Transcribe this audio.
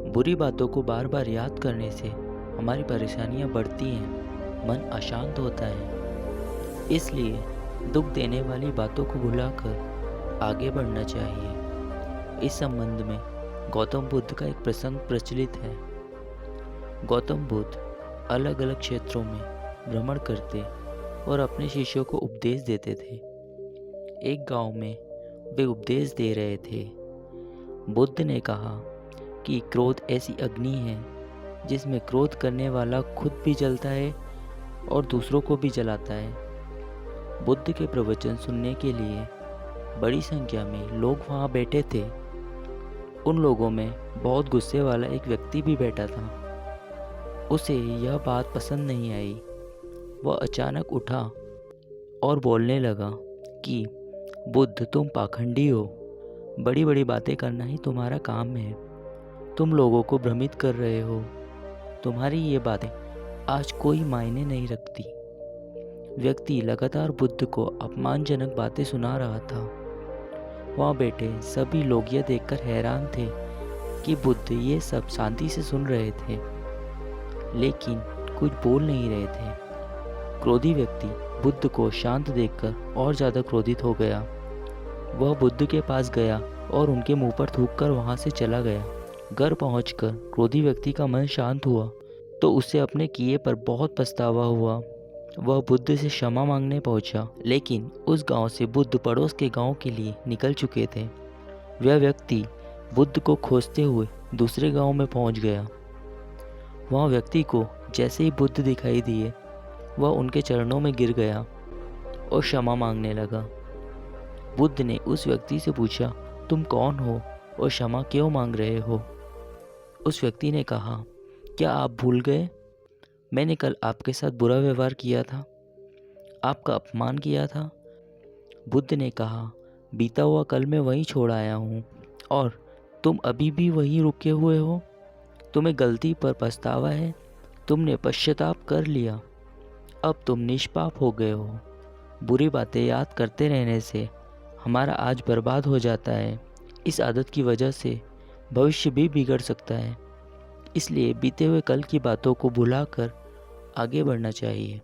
बुरी बातों को बार बार याद करने से हमारी परेशानियां बढ़ती हैं, मन अशांत होता है। इसलिए दुख देने वाली बातों को भुलाकर आगे बढ़ना चाहिए। इस संबंध में गौतम बुद्ध का एक प्रसंग प्रचलित है। गौतम बुद्ध अलग अलग क्षेत्रों में भ्रमण करते और अपने शिष्यों को उपदेश देते थे। एक गांव में वे उपदेश दे रहे थे। बुद्ध ने कहा कि क्रोध ऐसी अग्नि है जिसमें क्रोध करने वाला खुद भी जलता है और दूसरों को भी जलाता है। बुद्ध के प्रवचन सुनने के लिए बड़ी संख्या में लोग वहाँ बैठे थे। उन लोगों में बहुत गुस्से वाला एक व्यक्ति भी बैठा था। उसे यह बात पसंद नहीं आई। वह अचानक उठा और बोलने लगा कि बुद्ध, तुम पाखंडी हो। बड़ी बड़ी बातें करना ही तुम्हारा काम है। तुम लोगों को भ्रमित कर रहे हो। तुम्हारी ये बातें आज कोई मायने नहीं रखती। व्यक्ति लगातार बुद्ध को अपमानजनक बातें सुना रहा था। वहाँ बैठे सभी लोग यह देखकर हैरान थे कि बुद्ध ये सब शांति से सुन रहे थे, लेकिन कुछ बोल नहीं रहे थे। क्रोधी व्यक्ति बुद्ध को शांत देखकर और ज़्यादा क्रोधित हो गया। वह बुद्ध के पास गया और उनके मुंह पर थूककर वहाँ से चला गया। घर पहुंचकर क्रोधी व्यक्ति का मन शांत हुआ तो उसे अपने किए पर बहुत पछतावा हुआ। वह बुद्ध से क्षमा मांगने पहुंचा, लेकिन उस गांव से बुद्ध पड़ोस के गांव के लिए निकल चुके थे। वह व्यक्ति बुद्ध को खोजते हुए दूसरे गांव में पहुंच गया। वह व्यक्ति को जैसे ही बुद्ध दिखाई दिए, वह उनके चरणों में गिर गया और क्षमा मांगने लगा। बुद्ध ने उस व्यक्ति से पूछा, तुम कौन हो और क्षमा क्यों मांग रहे हो? उस व्यक्ति ने कहा, क्या आप भूल गए? मैंने कल आपके साथ बुरा व्यवहार किया था, आपका अपमान किया था। बुद्ध ने कहा, बीता हुआ कल मैं वहीं छोड़ आया हूँ और तुम अभी भी वहीं रुके हुए हो। तुम्हें गलती पर पछतावा है। तुमने पश्चाताप कर लिया। अब तुम निष्पाप हो गए हो। बुरी बातें याद करते रहने से हमारा आज बर्बाद हो जाता है। इस आदत की वजह से भविष्य भी बिगड़ सकता है। इसलिए बीते हुए कल की बातों को भुलाकर आगे बढ़ना चाहिए।